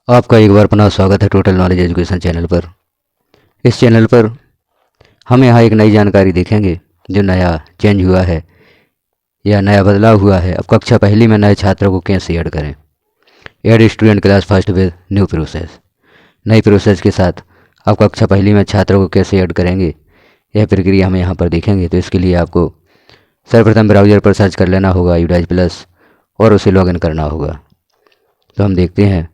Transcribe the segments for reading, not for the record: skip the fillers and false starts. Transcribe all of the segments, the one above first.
आपका एक बार पुनः स्वागत है टोटल नॉलेज एजुकेशन चैनल पर। इस चैनल पर हम यहाँ एक नई जानकारी देखेंगे जो नया चेंज हुआ है या नया बदलाव हुआ है। अब कक्षा पहली में नए छात्रों को कैसे ऐड करें। Add student class first with new process. नई प्रोसेस के साथ आप कक्षा पहली में छात्रों को कैसे ऐड करेंगे, यह प्रक्रिया हम यहाँ पर देखेंगे। तो इसके लिए आपको सर्वप्रथम ब्राउज़र पर सर्च कर लेना होगा UDAG प्लस और उसे लॉगिन करना होगा। तो हम देखते हैं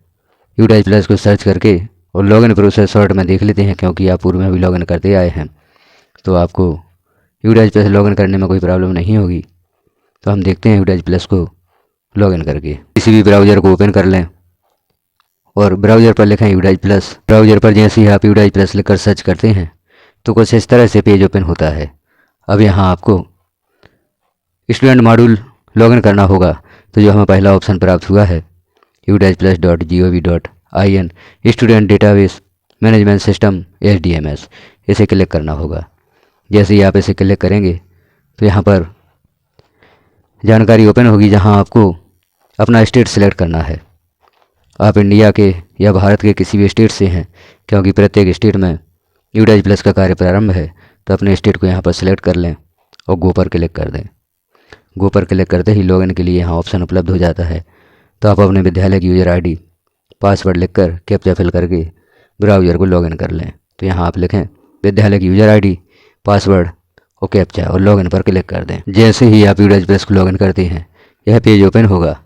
UDAG प्लस को सर्च करके और लॉगिन प्रोसेस शॉर्ट में देख लेते हैं, क्योंकि आप पूर्व में भी लॉगिन करते आए हैं तो आपको UDAG प्लस लॉगिन करने में कोई प्रॉब्लम नहीं होगी। तो हम देखते हैं UDAG प्लस को लॉगिन करके किसी भी ब्राउज़र को ओपन कर लें और ब्राउज़र पर लिखें UDAG प्लस। ब्राउज़र पर जैसे ही आप UDAG प्लस लिखकर सर्च करते हैं तो कुछ इस तरह से पेज ओपन होता है। अब यहाँ आपको स्टूडेंट मॉड्यूल लॉगिन करना होगा। तो जो हमें पहला ऑप्शन प्राप्त हुआ है udagplus.gov.in student database management system SDMS, इसे क्लिक करना होगा। जैसे ही आप इसे क्लिक करेंगे तो यहाँ पर जानकारी ओपन होगी, जहाँ आपको अपना स्टेट सेलेक्ट करना है। आप इंडिया के या भारत के किसी भी स्टेट से हैं, क्योंकि प्रत्येक स्टेट में UDAG प्लस का कार्य प्रारंभ है। तो अपने स्टेट को यहाँ पर सिलेक्ट कर लें और गो पर क्लिक कर दें। गो पर क्लिक करते ही लॉगिन के लिए यहाँ ऑप्शन उपलब्ध हो जाता है। तो आप अपने विद्यालय की यूज़र ID पासवर्ड लिखकर कैप्चा फिल करके ब्राउज़र को लॉगिन कर लें। तो यहाँ आप लिखें विद्यालय की यूज़र ID पासवर्ड और कैप्चा और लॉगिन पर क्लिक कर दें। जैसे ही आप UDAG प्लस को लॉगिन करते हैं यह पेज ओपन होगा,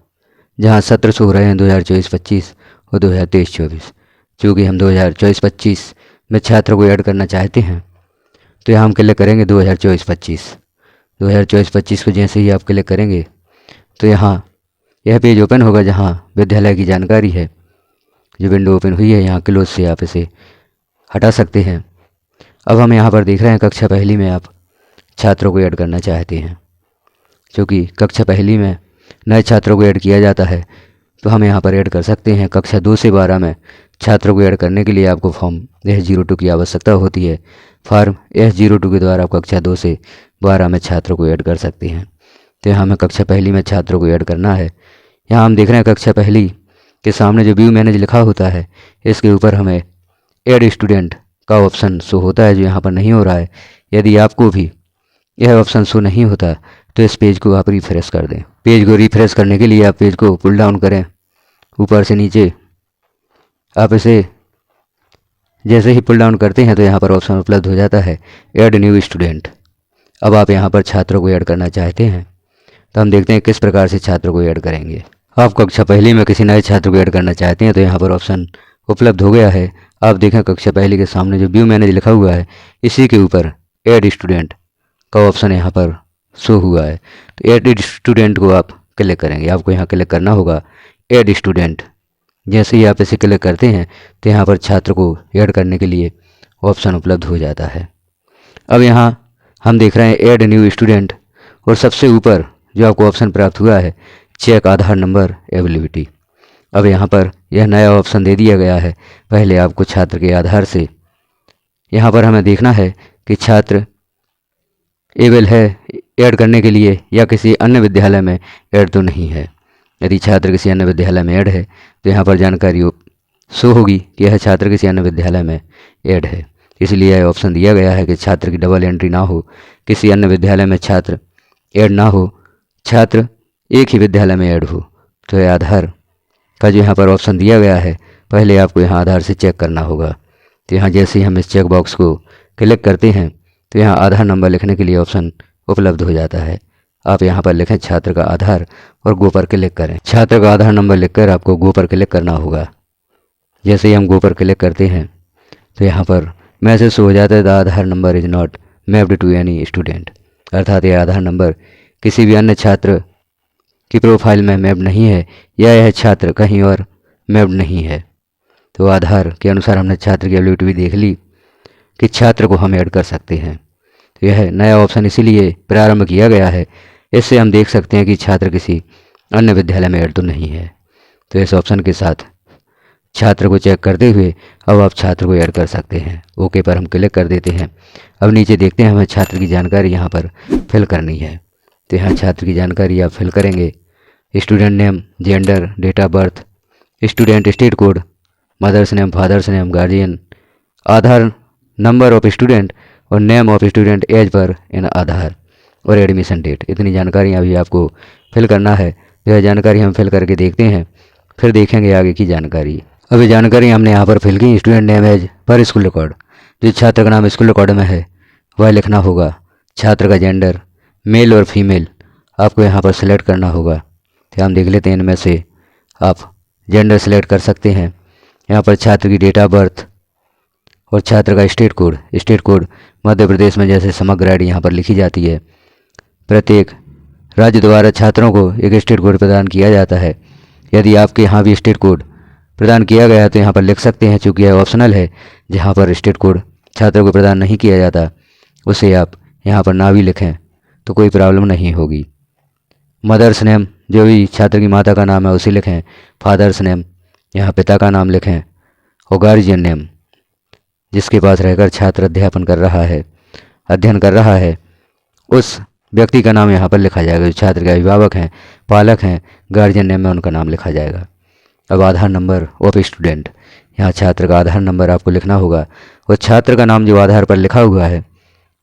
जहाँ सत्र शो हो रहे हैं 2024-25 और 2023-24। चूँकि हम 2024-25 में छात्रों को ऐड करना चाहते हैं तो यहाँ हम क्लिक करेंगे 2024-25। 2024-25 को जैसे ही आप क्लिक करेंगे तो यहाँ यह पेज ओपन होगा, जहाँ विद्यालय की जानकारी है। जो विंडो ओपन हुई है यहाँ क्लोज से आप इसे हटा सकते हैं। अब हम यहाँ पर देख रहे हैं कक्षा पहली में आप छात्रों को ऐड करना चाहते हैं। क्योंकि कक्षा पहली में नए छात्रों को ऐड किया जाता है तो हम यहाँ पर ऐड कर सकते हैं। कक्षा 2 से 12 में छात्रों को ऐड करने के लिए आपको फॉर्म S02 की आवश्यकता होती है। फॉर्म S02 के द्वारा आप कक्षा 2 से 12 में छात्रों को ऐड कर सकते हैं। तो यहाँ हमें कक्षा पहली में छात्रों को ऐड करना है। यहाँ हम देख रहे हैं कक्षा पहली के सामने जो व्यू मैनेज लिखा होता है, इसके ऊपर हमें ऐड स्टूडेंट का ऑप्शन शो होता है, जो यहाँ पर नहीं हो रहा है। यदि आपको भी यह ऑप्शन शो नहीं होता तो इस पेज को आप रिफ्रेश कर दें। पेज को रिफ्रेश करने के लिए आप पेज को पुल डाउन करें ऊपर से नीचे। आप इसे जैसे ही पुल डाउन करते हैं तो यहाँ पर ऑप्शन उपलब्ध हो जाता है ऐड न्यू स्टूडेंट। अब आप यहाँ पर छात्रों को ऐड करना चाहते हैं तो हम देखते हैं किस प्रकार से छात्रों को ऐड करेंगे। आप कक्षा पहली में किसी नए छात्र को ऐड करना चाहते हैं तो यहाँ पर ऑप्शन उपलब्ध हो गया है। आप देखें कक्षा पहली के सामने जो व्यू मैनेज लिखा हुआ है, इसी के ऊपर ऐड स्टूडेंट का ऑप्शन यहाँ पर शो हुआ है। तो ऐड स्टूडेंट को आप क्लिक करेंगे। आपको यहाँ क्लिक करना होगा ऐड स्टूडेंट। जैसे ही आप इसे क्लिक करते हैं तो यहाँ पर छात्र को ऐड करने के लिए ऑप्शन उपलब्ध हो जाता है। अब यहाँ हम देख रहे हैं ऐड न्यू स्टूडेंट और सबसे ऊपर जो आपको ऑप्शन प्राप्त हुआ है चेक आधार नंबर एबिलिटी। अब यहाँ पर यह नया ऑप्शन दे दिया गया है। पहले आपको छात्र के आधार से यहाँ पर हमें देखना है कि छात्र एबल है ऐड करने के लिए या किसी अन्य विद्यालय में ऐड तो नहीं है। यदि छात्र किसी अन्य विद्यालय में ऐड है तो यहाँ पर जानकारी शो होगी कि यह छात्र किसी अन्य विद्यालय में ऐड है। इसलिए यह ऑप्शन दिया गया है कि छात्र की डबल एंट्री ना हो, किसी अन्य विद्यालय में छात्र ऐड ना हो, छात्र एक ही विद्यालय में ऐड हो। तो यह आधार का जो यहाँ पर ऑप्शन दिया गया है, पहले आपको यहाँ आधार से चेक करना होगा। तो यहाँ जैसे ही हम इस चेक बॉक्स को क्लिक करते हैं तो यहाँ आधार नंबर लिखने के लिए ऑप्शन उपलब्ध हो जाता है। आप यहाँ पर लिखें छात्र का आधार और गो पर क्लिक करें। छात्र का आधार नंबर लिखकर आपको गो पर क्लिक करना होगा। जैसे ही हम गो पर क्लिक करते हैं तो यहाँ पर मैसेज हो जाता है the Aadhaar number is not mapped to any student, अर्थात यह आधार नंबर किसी भी अन्य छात्र की प्रोफाइल में मैप नहीं है या यह छात्र कहीं और मैप नहीं है। तो आधार के अनुसार हमने छात्र की एबिलिटी भी देख ली कि छात्र को हम ऐड कर सकते हैं। तो यह नया ऑप्शन इसीलिए प्रारंभ किया गया है, इससे हम देख सकते हैं कि छात्र किसी अन्य विद्यालय में ऐड तो नहीं है। तो इस ऑप्शन के साथ छात्र को चेक करते हुए अब आप छात्र को ऐड कर सकते हैं। ओके पर हम क्लिक कर देते हैं। अब नीचे देखते हैं हमें छात्र की जानकारी यहाँ पर फिल करनी है। तो यहाँ छात्र की जानकारी आप फिल करेंगे। Student name, gender, date of birth, student state code mother's name, father's name, guardian, Aadhaar number of student और name of student as per in आधार और एडमिशन डेट। इतनी जानकारी अभी आपको फिल करना है। यह जानकारी हम फिल करके देखते हैं, फिर देखेंगे आगे की जानकारी। अभी जानकारी हमने यहाँ पर फिल की। Student name as per school record, जो छात्र का नाम स्कूल रिकॉर्ड में है वह लिखना होगा। छात्र का जेंडर मेल और फीमेल आपको यहाँ पर सिलेक्ट करना होगा। तो हम देख लेते हैं इनमें से आप जेंडर सेलेक्ट कर सकते हैं। यहाँ पर छात्र की डेट ऑफ बर्थ और छात्र का state code. State code Madhya Pradesh में जैसे समग्र आईडी यहाँ पर लिखी जाती है। प्रत्येक राज्य द्वारा छात्रों को एक स्टेट कोड प्रदान किया जाता है। यदि आपके यहाँ भी स्टेट कोड प्रदान किया गया है तो यहाँ पर लिख सकते हैं, चूँकि यह ऑप्शनल है। जहाँ पर स्टेट कोड छात्रों को प्रदान नहीं किया जाता उसे आप यहाँ पर ना भी लिखें तो कोई प्रॉब्लम नहीं होगी। मदर्स नेम, जो भी छात्र की माता का नाम है उसे लिखें। फादर्स नेम, यहाँ पिता का नाम लिखें। और गार्जियन नेम, जिसके पास रहकर छात्र अध्ययन कर रहा है उस व्यक्ति का नाम यहाँ पर लिखा जाएगा। जो छात्र के अभिभावक हैं, पालक हैं, गार्जियन नेम में उनका नाम लिखा जाएगा। अब आधार नंबर ऑफ स्टूडेंट, यहाँ छात्र का आधार नंबर आपको लिखना होगा और छात्र का नाम जो आधार पर लिखा हुआ है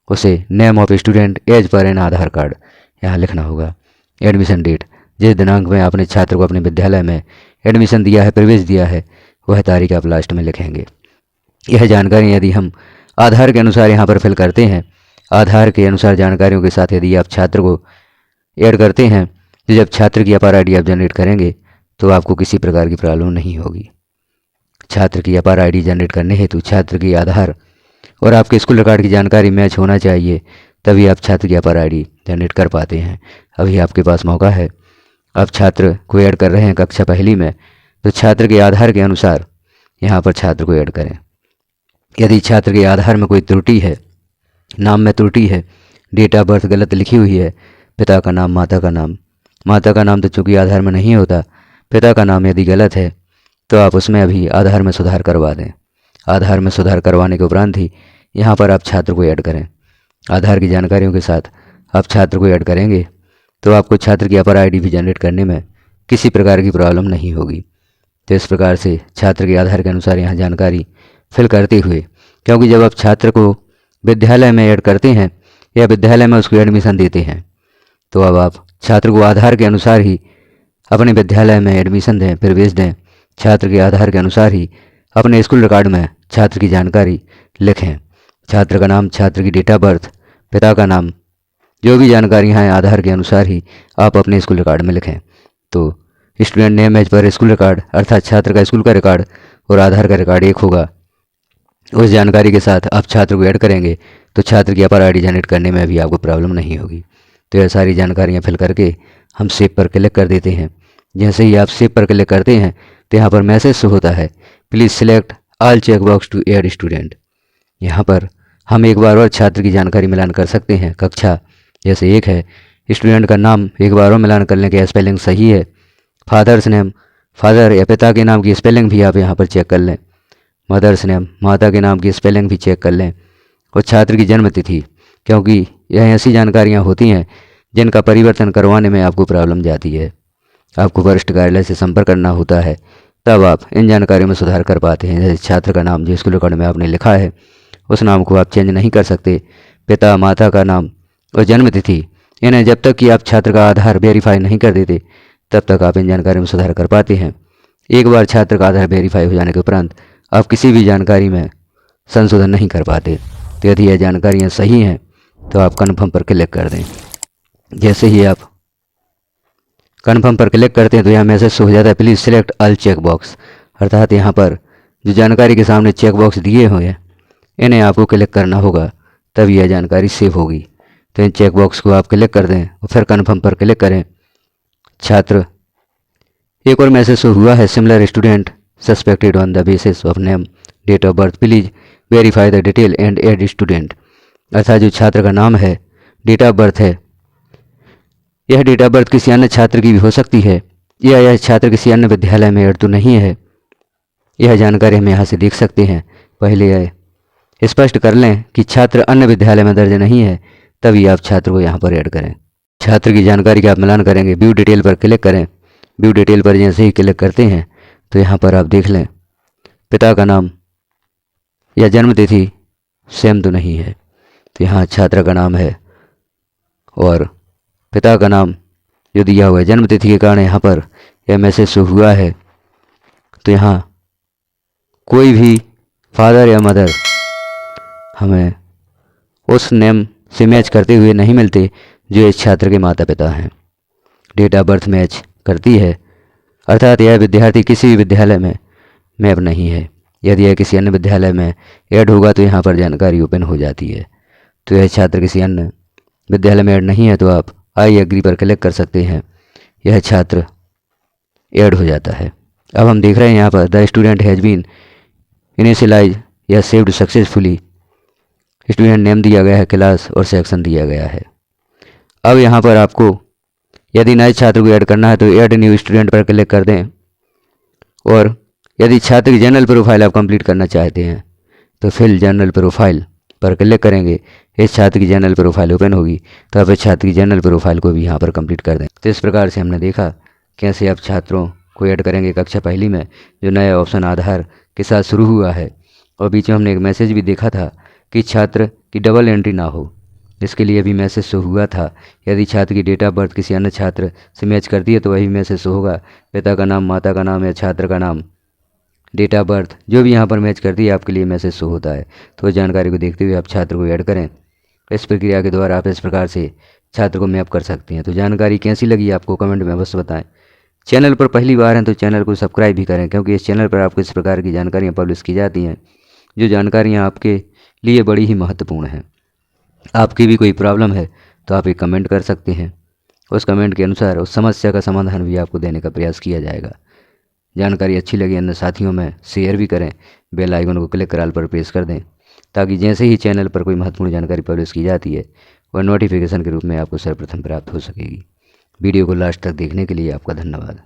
उसे name of student as per in Aadhaar card यहाँ लिखना होगा। एडमिशन डेट, जिस दिनांक में आपने छात्र को अपने विद्यालय में एडमिशन दिया है, प्रवेश दिया है, वह तारीख आप लास्ट में लिखेंगे। यह जानकारी यदि हम आधार के अनुसार यहाँ पर फिल करते हैं, आधार के अनुसार जानकारियों के साथ यदि आप छात्र को ऐड करते हैं तो जब छात्र की अपार आईडी आप जनरेट करेंगे तो आपको किसी प्रकार की प्रॉब्लम नहीं होगी। छात्र की अपार आईडी जनरेट करने हेतु छात्र की आधार और आपके स्कूल रिकॉर्ड की जानकारी मैच होना चाहिए, तभी आप छात्र की अपार आईडी जनरेट कर पाते हैं। अभी आपके पास मौका है। आप छात्र को ऐड कर रहे हैं कक्षा पहली में, तो छात्र के आधार के अनुसार यहाँ पर छात्र को ऐड करें। यदि छात्र के आधार में कोई त्रुटि है, नाम में त्रुटि है, डेट ऑफ बर्थ गलत लिखी हुई है, पिता का नाम, माता का नाम तो चूँकि आधार में नहीं होता, पिता का नाम यदि गलत है तो आप उसमें अभी आधार में सुधार करवा दें। आधार में सुधार करवाने के उपरांत ही यहाँ पर आप छात्र को ऐड करें। आधार की जानकारियों के साथ आप छात्र को ऐड करेंगे तो आपको छात्र की अपर आईडी भी जनरेट करने में किसी प्रकार की प्रॉब्लम नहीं होगी। तो इस प्रकार से छात्र के आधार के अनुसार यहाँ जानकारी फिल करते हुए, क्योंकि जब आप छात्र को विद्यालय में ऐड करते हैं या विद्यालय में उसको एडमिशन देते हैं तो अब आप छात्र को आधार के अनुसार ही अपने विद्यालय में एडमिशन दें, प्रवेश दें। छात्र के आधार के अनुसार ही अपने स्कूल रिकॉर्ड में छात्र की जानकारी लिखें। छात्र का नाम, छात्र की डेट ऑफ बर्थ, पिता का नाम, जो भी जानकारियाँ हैं आधार के अनुसार ही आप अपने स्कूल रिकॉर्ड में लिखें। तो student name as per school record, अर्थात छात्र का स्कूल का रिकॉर्ड और आधार का रिकॉर्ड एक होगा। उस जानकारी के साथ आप छात्र को ऐड करेंगे तो छात्र की अपर आईडी जनरेट करने में भी आपको प्रॉब्लम नहीं होगी। तो यह सारी जानकारियाँ फिल करके हम सेव पर क्लिक कर देते हैं। जैसे ही आप सेव पर क्लिक करते हैं तो यहाँ पर मैसेज शो होता है, please select all check box to add student. यहाँ पर हम एक बार और छात्र की जानकारी मिलान कर सकते हैं। कक्षा जैसे 1 है, स्टूडेंट का नाम एक बार और मिलान करने के स्पेलिंग सही है। फादर्स नेम, फादर या पिता के नाम की स्पेलिंग भी आप यहाँ पर चेक कर लें। मदर्स नेम, माता के नाम की स्पेलिंग भी चेक कर लें। और छात्र की जन्म तिथि, क्योंकि यह ऐसी जानकारियाँ होती हैं जिनका परिवर्तन करवाने में आपको प्रॉब्लम जाती है। आपको वरिष्ठ कार्यालय से संपर्क करना होता है, तब आप इन जानकारियों में सुधार कर पाते हैं। जैसे छात्र का नाम जो स्कूल रिकॉर्ड में आपने लिखा है उस नाम को आप चेंज नहीं कर सकते। पिता, माता का नाम और जन्म तिथि, इन्हें जब तक कि आप छात्र का आधार वेरीफाई नहीं कर देते तब तक आप इन जानकारियों में सुधार कर पाते हैं। एक बार छात्र का आधार वेरीफाई हो जाने के उपरांत आप किसी भी जानकारी में संशोधन नहीं कर पाते। तो यदि यह जानकारियाँ सही हैं तो आप कन्फर्म पर क्लिक कर दें। जैसे ही आप कन्फर्म पर क्लिक करते हैं तो यहाँ मैसेज हो जाता है, please select all check box. अर्थात यहाँ पर जो जानकारी के सामने चेक बॉक्स दिए हुए हैं इन्हें आपको क्लिक करना होगा, तब यह जानकारी सेव होगी। तो इन चेक बॉक्स को आप क्लिक कर दें और फिर कन्फर्म पर क्लिक करें। छात्र एक और मैसेज हुआ है, similar student suspected on the basis of name, date of birth, please verify the detail and add student. अर्थात जो छात्र का नाम है, डेट ऑफ बर्थ है, यह डेट ऑफ बर्थ किसी अन्य छात्र की भी हो सकती है या यह छात्र किसी अन्य विद्यालय में ऐड तो नहीं है। यह जानकारी हम यहाँ से देख सकते हैं। पहले यह स्पष्ट कर लें कि छात्र अन्य विद्यालय में दर्ज नहीं है, तभी आप छात्र को यहाँ पर ऐड करें। छात्र की जानकारी का आप मिलान करेंगे। व्यू डिटेल पर क्लिक करें। व्यू डिटेल पर जैसे ही क्लिक करते हैं तो यहाँ पर आप देख लें पिता का नाम या जन्म तिथि सेम तो नहीं है, तो यहाँ छात्र का नाम है और पिता का नाम जो दिया हुआ है जन्म तिथि के कारण यहाँ पर यह मैसेज शो हुआ है। तो यहाँ कोई भी फादर या मदर हमें उस नेम से मैच करते हुए नहीं मिलते जो इस छात्र के माता पिता हैं। डेट ऑफ बर्थ मैच करती है, अर्थात यह विद्यार्थी किसी भी विद्यालय में मैप नहीं है। यदि यह किसी अन्य विद्यालय में ऐड होगा तो यहाँ पर जानकारी ओपन हो जाती है। तो यह छात्र किसी अन्य विद्यालय में ऐड नहीं है तो आप आई एग्री पर क्लिक कर सकते हैं, यह छात्र ऐड हो जाता है। अब हम देख रहे हैं यहाँ पर the student has been initialize या सेव्ड सक्सेसफुली। स्टूडेंट नेम दिया गया है, क्लास और सेक्शन दिया गया है। अब यहाँ पर आपको यदि नए छात्र को ऐड करना है तो ऐड न्यू स्टूडेंट पर क्लिक कर दें, और यदि छात्र की जनरल प्रोफाइल आप कंप्लीट करना चाहते हैं तो फिल जनरल प्रोफाइल पर क्लिक करेंगे। इस छात्र की जनरल प्रोफाइल ओपन होगी तो आप इस छात्र की जनरल प्रोफाइल को भी यहाँ पर कंप्लीट कर दें। तो इस प्रकार से हमने देखा कैसे आप छात्रों को ऐड करेंगे कक्षा पहली में, जो नया ऑप्शन आधार के साथ शुरू हुआ है। और बीच में हमने एक मैसेज भी देखा था कि छात्र की डबल एंट्री ना हो, इसके लिए भी मैसेज शो हुआ था। यदि छात्र की डेट ऑफ बर्थ किसी अन्य छात्र से मैच करती है तो वही मैसेज शो होगा। पिता का नाम, माता का नाम या छात्र का नाम, डेट ऑफ बर्थ जो भी यहाँ पर मैच करती है आपके लिए मैसेज शो होता है। तो उस जानकारी को देखते हुए आप छात्र को ऐड करें। इस प्रक्रिया के द्वारा आप इस प्रकार से छात्र को मैप कर सकते हैं। तो जानकारी कैसी लगी आपको कमेंट में अवश्य बताएं। चैनल पर पहली बार हैं तो चैनल को सब्सक्राइब भी करें, क्योंकि इस चैनल पर आपको इस प्रकार की जानकारियाँ पब्लिश की जाती हैं जो जानकारियाँ आपके लिए बड़ी ही महत्वपूर्ण हैं। आपकी भी कोई प्रॉब्लम है तो आप एक कमेंट कर सकते हैं, उस कमेंट के अनुसार उस समस्या का समाधान भी आपको देने का प्रयास किया जाएगा। जानकारी अच्छी लगी अन्य साथियों में शेयर भी करें, बेल आइकन को क्लिक कर ऑल पर प्रेस कर दें, ताकि जैसे ही चैनल पर कोई महत्वपूर्ण जानकारी पब्लिश की जाती है वह नोटिफिकेशन के रूप में आपको सर्वप्रथम प्राप्त हो सकेगी। वीडियो को लास्ट तक देखने के लिए आपका धन्यवाद।